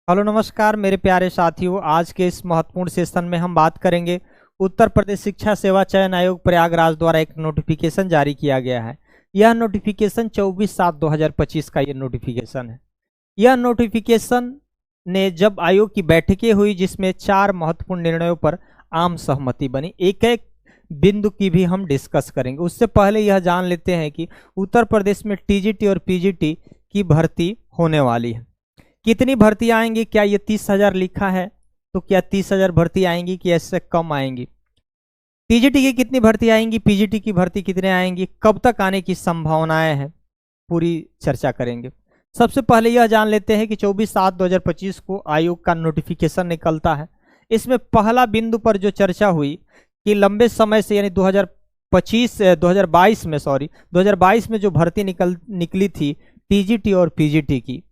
Hello नमस्कार मेरे प्यारे साथियों। आज के इस महत्वपूर्ण सेशन में हम बात करेंगे उत्तर प्रदेश शिक्षा सेवा चयन आयोग प्रयागराज द्वारा एक नोटिफिकेशन जारी किया गया है। यह नोटिफिकेशन 24/7/2025 का ये नोटिफिकेशन है। यह नोटिफिकेशन ने जब आयोग की बैठकें हुई जिसमें 4 महत्वपूर्ण निर्णयों पर आम सहमति बनी। एक एक बिंदु की भी हम डिस्कस करेंगे। उससे पहले यह जान लेते हैं कि उत्तर प्रदेश में टीजीटी और पीजीटी की भर्ती होने वाली है। कितनी भर्ती आएंगी? क्या ये 30,000 लिखा है तो क्या 30,000 भर्ती आएंगी कि इससे कम आएंगी? टीजीटी की कितनी भर्ती आएंगी, पीजीटी की भर्ती कितने आएंगी, कब तक आने की संभावनाएं हैं, पूरी चर्चा करेंगे। सबसे पहले यह जान लेते हैं कि 24/7/2025 को आयोग का नोटिफिकेशन निकलता है। इसमें पहला बिंदु पर जो चर्चा हुई कि लंबे समय से यानी 2022 में जो भर्ती निकली थी टीजीटी और पीजीटी की,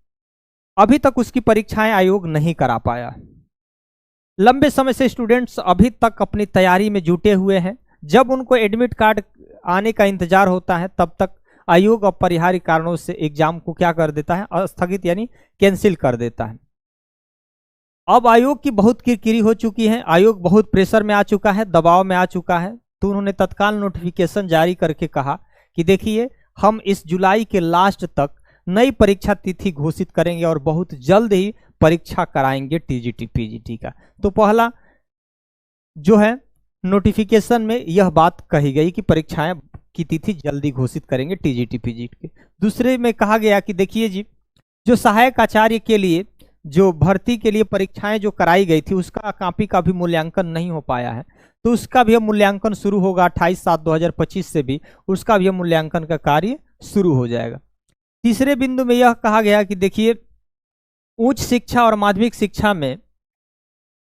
अभी तक उसकी परीक्षाएं आयोग नहीं करा पाया। लंबे समय से स्टूडेंट्स अभी तक अपनी तैयारी में जुटे हुए हैं। जब उनको एडमिट कार्ड आने का इंतजार होता है तब तक आयोग अपरिहार्य कारणों से एग्जाम को क्या कर देता है, स्थगित यानी कैंसिल कर देता है। अब आयोग की बहुत किरकिरी हो चुकी है, आयोग बहुत प्रेशर में आ चुका है, दबाव में आ चुका है। तो उन्होंने तत्काल नोटिफिकेशन जारी करके कहा कि देखिए, हम इस जुलाई के लास्ट तक नई परीक्षा तिथि घोषित करेंगे और बहुत जल्द ही परीक्षा कराएंगे टीजीटी पीजीटी का। तो पहला जो है नोटिफिकेशन में यह बात कही गई कि परीक्षाएं की तिथि जल्दी घोषित करेंगे टीजीटी पीजीटी के। दूसरे में कहा गया कि देखिए जी, जो सहायक आचार्य के लिए जो भर्ती के लिए परीक्षाएं जो कराई गई थी उसका कॉपी का भी मूल्यांकन नहीं हो पाया है, तो उसका भी मूल्यांकन शुरू होगा 28/7/2025 से भी उसका भी मूल्यांकन का कार्य शुरू हो जाएगा। तीसरे बिंदु में यह कहा गया कि देखिए, उच्च शिक्षा और माध्यमिक शिक्षा में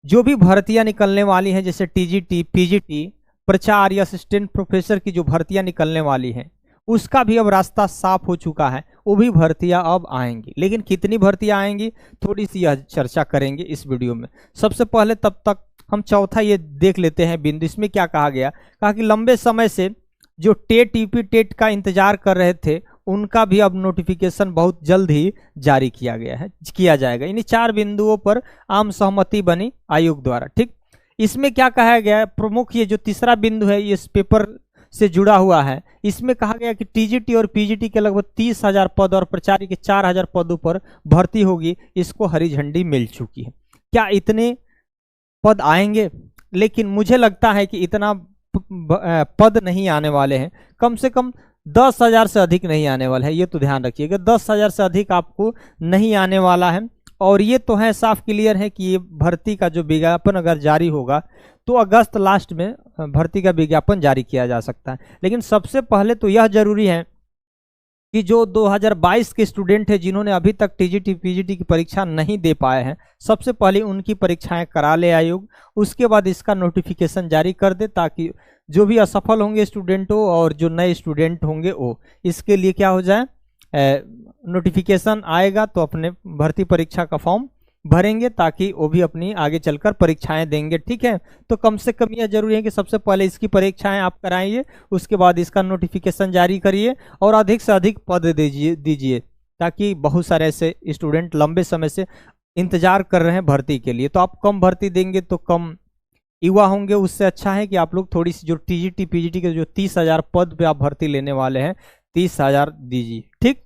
जो भी भर्तियां निकलने वाली हैं जैसे टीजीटी पीजीटी प्राचार्य असिस्टेंट प्रोफेसर की जो भर्तियां निकलने वाली हैं उसका भी अब रास्ता साफ हो चुका है, वो भी भर्तियां अब आएंगी। लेकिन कितनी भर्तियां आएंगी थोड़ी सी यह चर्चा करेंगे इस वीडियो में। सबसे पहले तब तक हम चौथा ये देख लेते हैं बिंदु। इसमें क्या कहा गया, कहा कि लंबे समय से जो टेट यूपी टेट का इंतजार कर रहे थे उनका भी अब नोटिफिकेशन बहुत जल्द ही जारी किया जाएगा। इन 4 बिंदुओं पर आम सहमति बनी आयोग द्वारा। ठीक, इसमें क्या कहा गया, प्रमुख ये जो तीसरा बिंदु है इस पेपर से जुड़ा हुआ है, इसमें कहा गया कि टीजीटी और पीजीटी के लगभग 30,000 पद और प्राचार्य के 4,000 पदों पर भर्ती होगी, इसको हरी झंडी मिल चुकी है। क्या इतने पद आएंगे? लेकिन मुझे लगता है कि इतना पद नहीं आने वाले हैं, कम से कम 10,000 से अधिक नहीं आने वाला है, ये तो ध्यान रखिएगा। 10,000 से अधिक आपको नहीं आने वाला है। और ये तो है, साफ क्लियर है कि ये भर्ती का जो विज्ञापन अगर जारी होगा तो अगस्त लास्ट में भर्ती का विज्ञापन जारी किया जा सकता है। लेकिन सबसे पहले तो यह जरूरी है कि जो 2022 के स्टूडेंट हैं जिन्होंने अभी तक टीजीटी पीजीटी की परीक्षा नहीं दे पाए हैं, सबसे पहले उनकी परीक्षाएं करा ले आयोग, उसके बाद इसका नोटिफिकेशन जारी कर दे ताकि जो भी असफल होंगे स्टूडेंट हो और जो नए स्टूडेंट होंगे वो इसके लिए क्या हो जाए, नोटिफिकेशन आएगा तो अपने भर्ती परीक्षा का फॉर्म भरेंगे ताकि वो भी अपनी आगे चलकर परीक्षाएं देंगे। ठीक है, तो कम से कम यह जरूरी है कि सबसे पहले इसकी परीक्षाएं आप कराइए, उसके बाद इसका नोटिफिकेशन जारी करिए और अधिक से अधिक पद दीजिए ताकि बहुत सारे ऐसे स्टूडेंट लंबे समय से इंतजार कर रहे हैं भर्ती के लिए। तो आप कम भर्ती देंगे तो कम युवा होंगे, उससे अच्छा है कि आप लोग थोड़ी सी जो टीजीटी पीजीटी के जो 30,000 पद पे आप भर्ती लेने वाले हैं 30,000 दीजिए। ठीक,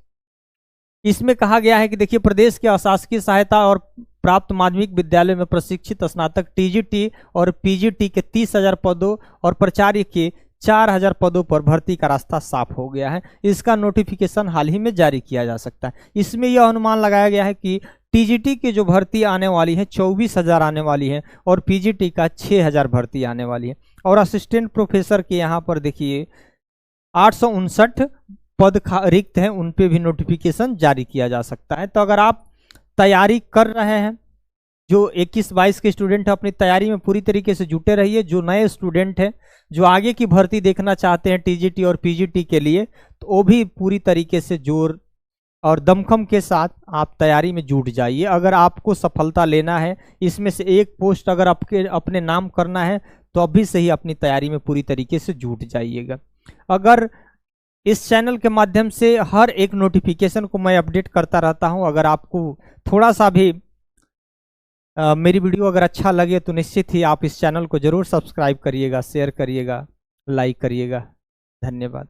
इसमें कहा गया है कि देखिए, प्रदेश के अशासकीय सहायता और प्राप्त माध्यमिक विद्यालय में प्रशिक्षित स्नातक टीजीटी और पीजीटी के 30,000 पदों और प्राचार्य के 4,000 पदों पर भर्ती का रास्ता साफ हो गया है। इसका नोटिफिकेशन हाल ही में जारी किया जा सकता है। इसमें यह अनुमान लगाया गया है कि टीजीटी की जो भर्ती आने वाली है 24,000 आने वाली है और पीजीटी का 6,000 भर्ती आने वाली है। और असिस्टेंट प्रोफेसर के यहाँ पर देखिए 859 पद रिक्त हैं, उन पे भी नोटिफिकेशन जारी किया जा सकता है। तो अगर आप तैयारी कर रहे हैं, जो 21-22 के स्टूडेंट अपनी तैयारी में पूरी तरीके से जुटे रहिए। जो नए स्टूडेंट हैं जो आगे की भर्ती देखना चाहते हैं टीजीटी और पीजीटी के लिए, तो वो भी पूरी तरीके से जोर और दमखम के साथ आप तैयारी में जुट जाइए। अगर आपको सफलता लेना है, इसमें से एक पोस्ट अगर आपके अपने नाम करना है तो अभी से ही अपनी तैयारी में पूरी तरीके से जुट जाइएगा। अगर इस चैनल के माध्यम से हर एक नोटिफिकेशन को मैं अपडेट करता रहता हूं, अगर आपको थोड़ा सा भी मेरी वीडियो अगर अच्छा लगे तो निश्चित ही आप इस चैनल को जरूर सब्सक्राइब करिएगा, शेयर करिएगा, लाइक करिएगा। धन्यवाद।